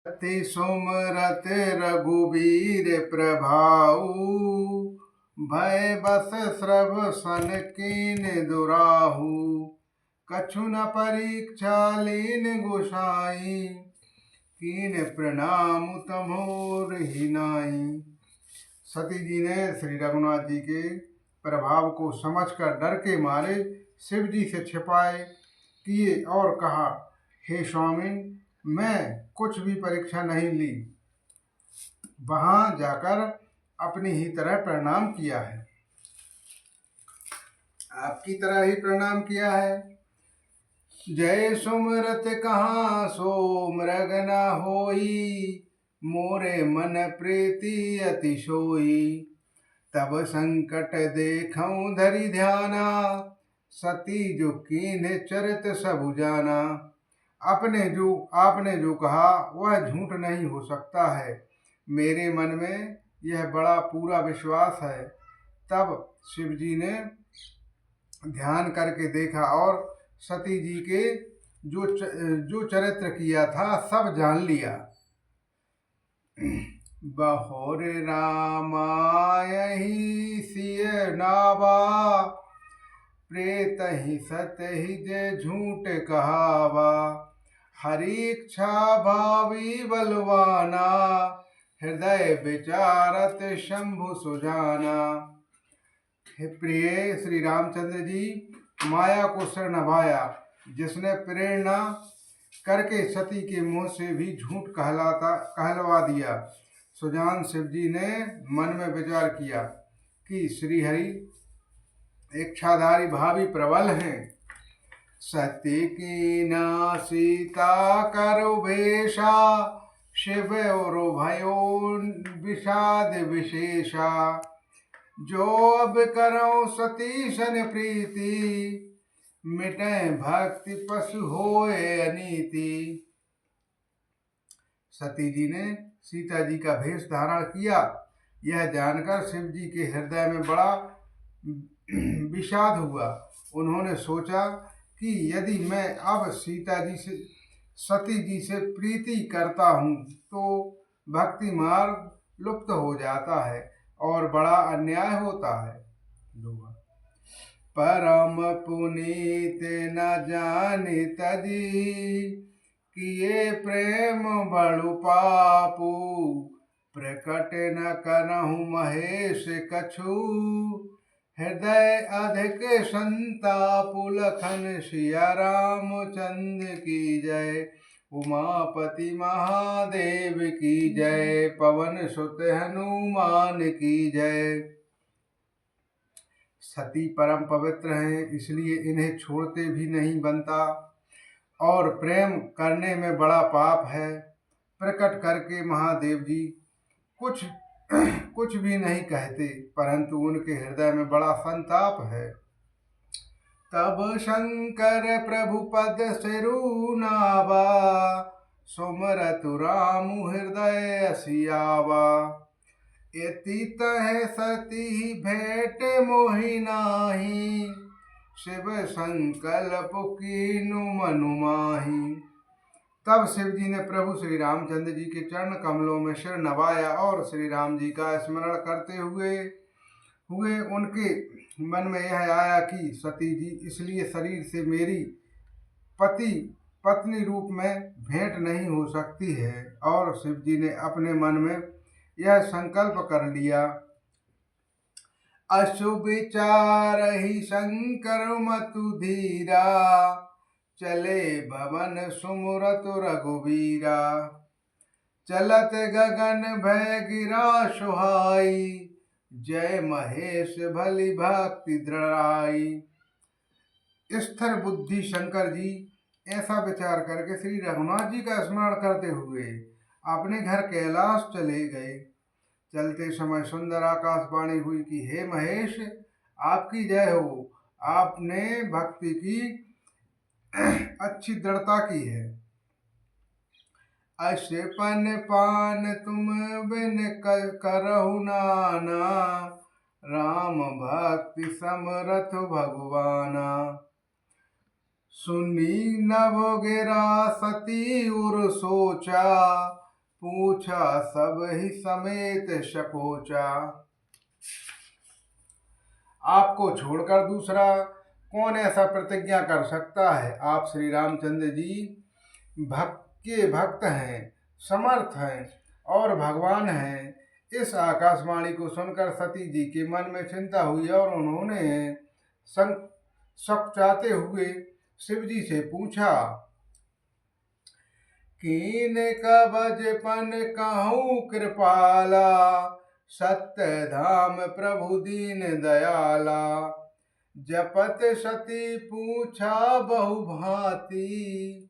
अति सुमरत रघुबीर प्रभाऊ, भय बस श्रव सन कीन दुराहु। कछु न परीक्षा लीन गोसाई, कीन प्रणाम तमोर ही नाई। सती जी ने श्री रघुनाथ जी के प्रभाव को समझकर डर के मारे शिव जी से छिपाए किए और कहा, हे स्वामी, मैं कुछ भी परीक्षा नहीं ली, वहां जाकर अपनी ही तरह प्रणाम किया है, आपकी तरह ही प्रणाम किया है। जय सुमरत कहाँ सो मृग न होई, मोरे मन प्रीति अति सोई। तब संकट देखऊं धरि ध्याना, सती जो कीन्ह चरित सब जाना। आपने जो कहा वह झूठ नहीं हो सकता है, मेरे मन में यह बड़ा पूरा विश्वास है। तब शिव जी ने ध्यान करके देखा और सती जी के जो चरित्र किया था सब जान लिया। बहोर रामायही सिय नावा, प्रेत ही सत ही जे झूठ कहावा। हरीक्षा भावी बलवाना, हृदय विचारत शंभु सुजाना। हे प्रिय श्री रामचंद्र जी, माया को सिर नभाया, जिसने प्रेरणा करके सती के मुंह से भी झूठ कहलवा दिया। सुजान शिव जी ने मन में विचार किया कि श्रीहरि इच्छाधारी भावी प्रबल हैं। सत्य की ना सीता करो भेषा, शिव और भयो विषाद विशेषा। जो अब करो सती सन प्रीति, मिटे भक्ति पशु होए अनीति। सती जी ने सीता जी का भेष धारण किया। यह जानकर शिव जी के हृदय में बड़ा विषाद हुआ। उन्होंने सोचा कि यदि मैं अब सती जी से प्रीति करता हूँ तो भक्ति मार्ग लुप्त हो जाता है और बड़ा अन्याय होता है। परम पुनीत न जानि तजी, किए प्रेम बड़ु पापू। प्रकट न करहु महेश कछु, हृदय अधिक संतापु। लखन सिया रामचंद्र की जय, उमापति महादेव की जय। पवन सुत हनुमान की जय। सती परम पवित्र हैं, इसलिए इन्हें छोड़ते भी नहीं बनता और प्रेम करने में बड़ा पाप है। प्रकट करके महादेव जी कुछ भी नहीं कहते, परंतु उनके हृदय में बड़ा संताप है। तब शंकर प्रभु पद सिरु नावा, सुमरतु राम हृदय सियावा। यति तह सती भेंट मोहि नाही, शिव संकल्प कीनु मनु माही। तब शिव जी ने प्रभु श्री रामचंद्र जी के चरण कमलों में सिर नवाया और श्री राम जी का स्मरण करते हुए उनके मन में यह आया कि सती जी इसलिए शरीर से मेरी पत्नी रूप में भेंट नहीं हो सकती है। और शिव जी ने अपने मन में यह संकल्प कर लिया। अशुभ विचार ही शंकर मतु धीरा, चले भवन सुमुरत रघुबीरा। चलत गगन भय गिरा सुहाई, जय महेश भली भक्ति दृढ़ाई। स्थिर बुद्धि शंकर जी ऐसा विचार करके श्री रघुनाथ जी का स्मरण करते हुए अपने घर कैलाश चले गए। चलते समय सुंदर आकाशवाणी हुई कि हे महेश, आपकी जय हो, आपने भक्ति की अच्छी दृढ़ता की है। अशपन पान तुम बिन करहु नाना, राम भक्ति समरथ भगवाना। सुनी नव गिरा सती उर सोचा, पूछा सब ही समेत शकोचा। आपको छोड़कर दूसरा कौन ऐसा प्रतिज्ञा कर सकता है? आप श्री रामचंद्र जी भक्त के भक्त हैं, समर्थ हैं और भगवान हैं। इस आकाशवाणी को सुनकर सती जी के मन में चिंता हुई और उन्होंने सकचाते हुए शिव जी से पूछा, कीन कबजपन कहूँ कृपाला, सत्य धाम प्रभु दीन दयाला। जपत सती पूछा बहु भांति,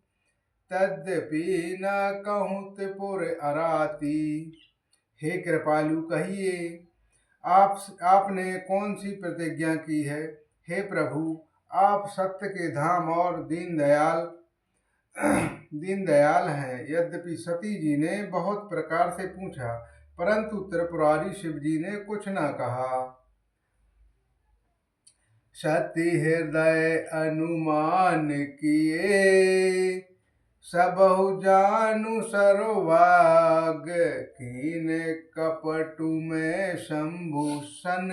तद्यपि न कहूँ त्रिपुर अराती। हे कृपालु, कहिए आपने कौन सी प्रतिज्ञा की है? हे प्रभु, आप सत्य के धाम और दीनदयाल हैं। यद्यपि सती जी ने बहुत प्रकार से पूछा, परंतु त्रिपुरारी शिव जी ने कुछ न कहा। सती हृदय अनुमान किए, सबहु जानु सर्वभाग। कीन कपटु में शंभूषण,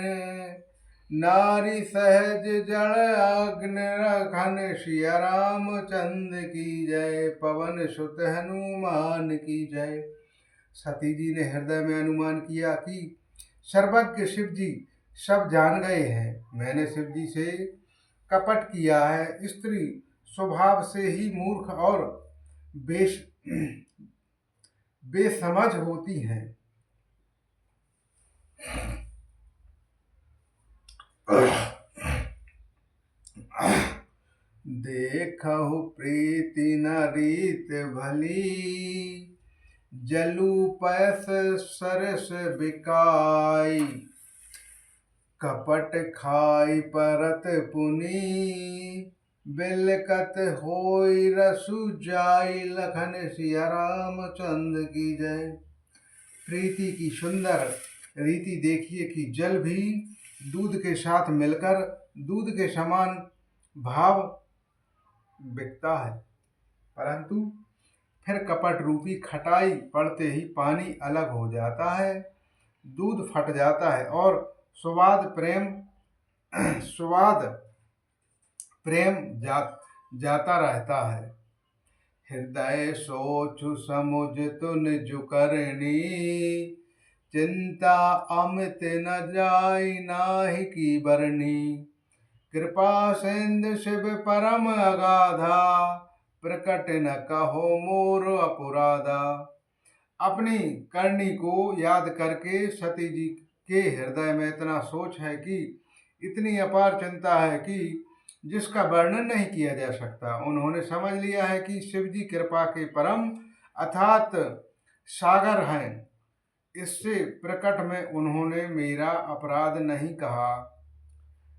नारी सहज जड़ अग्नि रखन। सिया रामचंद्र की जय, पवन सुत हनुमान की जय। सती जी ने हृदय में अनुमान किया कि सर्वज्ञ शिव जी सब जान गए हैं। मैंने शिव जी से कपट किया है। स्त्री स्वभाव से ही मूर्ख और बेसमझ होती हैं। देखहु प्रीति न रीत भली, जलू पैस सरस बिकाई। कपट खाई परत पुनी, बिलकत होई रसु जाई। लखन सिया रामचंद्र की जय। प्रीति की सुंदर रीति देखिए कि जल भी दूध के साथ मिलकर दूध के समान भाव बिकता है, परंतु फिर कपट रूपी खटाई पड़ते ही पानी अलग हो जाता है, दूध फट जाता है और स्वाद प्रेम जाता रहता है। हृदय सोचु समुझ तुन जुकरनी, चिंता अमित न जाई नाहि की बरनी। कृपा सिंधु शिव परम अगाधा, प्रकट न कहो मोर अपराधा। अपनी करनी को याद करके सती जी के हृदय में इतना सोच है कि इतनी अपार चिंता है कि जिसका वर्णन नहीं किया जा सकता। उन्होंने समझ लिया है कि शिव जी कृपा के परम अथात सागर हैं। इससे प्रकट में उन्होंने मेरा अपराध नहीं कहा।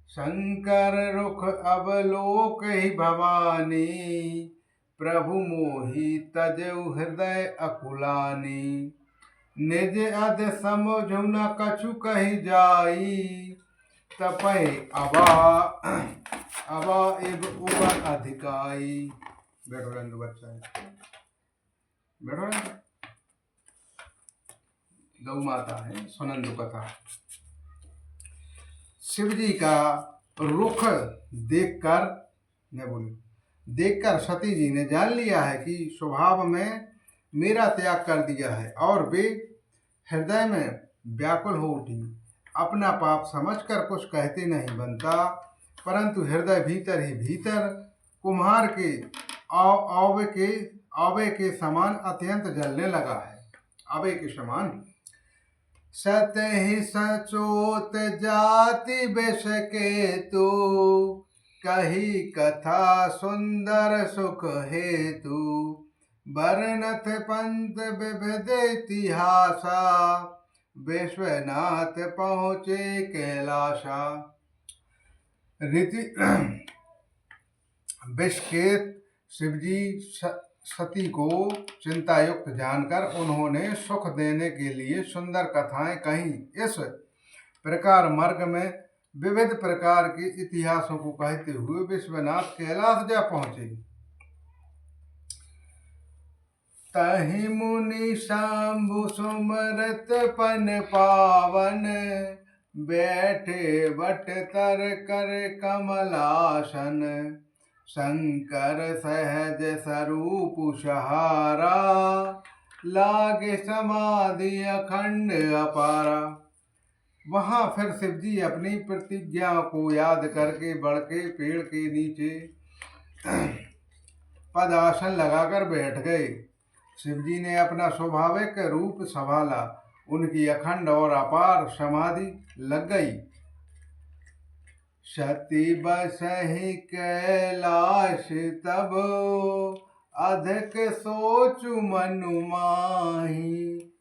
शंकर रुख अवलोक ही भवानी, प्रभु मोहि तजउ हृदय अकुलानी। निज अध समझु न कछु कही जाई, तपय अबा इब उबर अधिकाई। बैठो रंग बच्चा, बैठो रंग। गौ माता है, सुनंदु कथा। शिव जी का रुख देखकर सती जी ने जान लिया है कि स्वभाव में मेरा त्याग कर दिया है और वे हृदय में व्याकुल हो उठी। अपना पाप समझकर कुछ कहते नहीं बनता, परंतु हृदय भीतर ही भीतर कुम्हार के आवे के समान अत्यंत जलने लगा है। आवे के समान सतहि सचोत जाति बेश के तू, कही कथा सुंदर सुख हेतु। बरनथ पंत विविध इतिहासा, विश्वनाथ पहुँचे कैलाशा। विषकेत शिवजी सती को चिंतायुक्त जानकर उन्होंने सुख देने के लिए सुंदर कथाएं कहीं। इस प्रकार मार्ग में विविध प्रकार के इतिहासों को कहते हुए विश्वनाथ कैलाश जा पहुंचे। तहि मुनि शंभु सुमरत पन पावन, बैठे बट तर कर कमलासन, शंकर सहज स्वरूप सहारा, लागे समाधि अखंड अपारा। वहां फिर शिव जी अपनी प्रतिज्ञा को याद करके बढ़ के पेड़ के नीचे पदासन लगाकर बैठ गए। शिव जी ने अपना स्वाभाविक रूप संभाला, उनकी अखंड और अपार समाधि लग गई। सती बसहि कैलाश तब, अधिक सोचु मनु माही,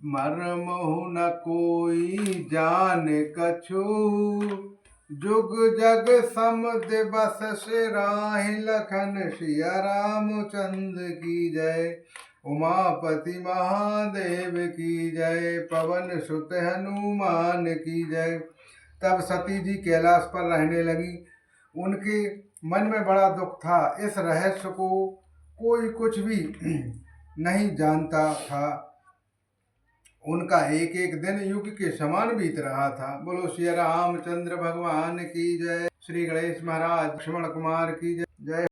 मरमहु न कोई जान कछु, जुग जग समुद बस सिराहि, लखन सिया रामचंद्र की जय, उमापति महादेव की जय, पवन सुत हनुमान की जय। तब सती जी कैलाश पर रहने लगी। उनके मन में बड़ा दुख था। इस रहस्य को कोई कुछ भी नहीं जानता था। उनका एक एक दिन युग के समान बीत रहा था। बोलो श्री रामचंद्र भगवान की जय। श्री गणेश महाराज, लक्ष्मण कुमार की जय।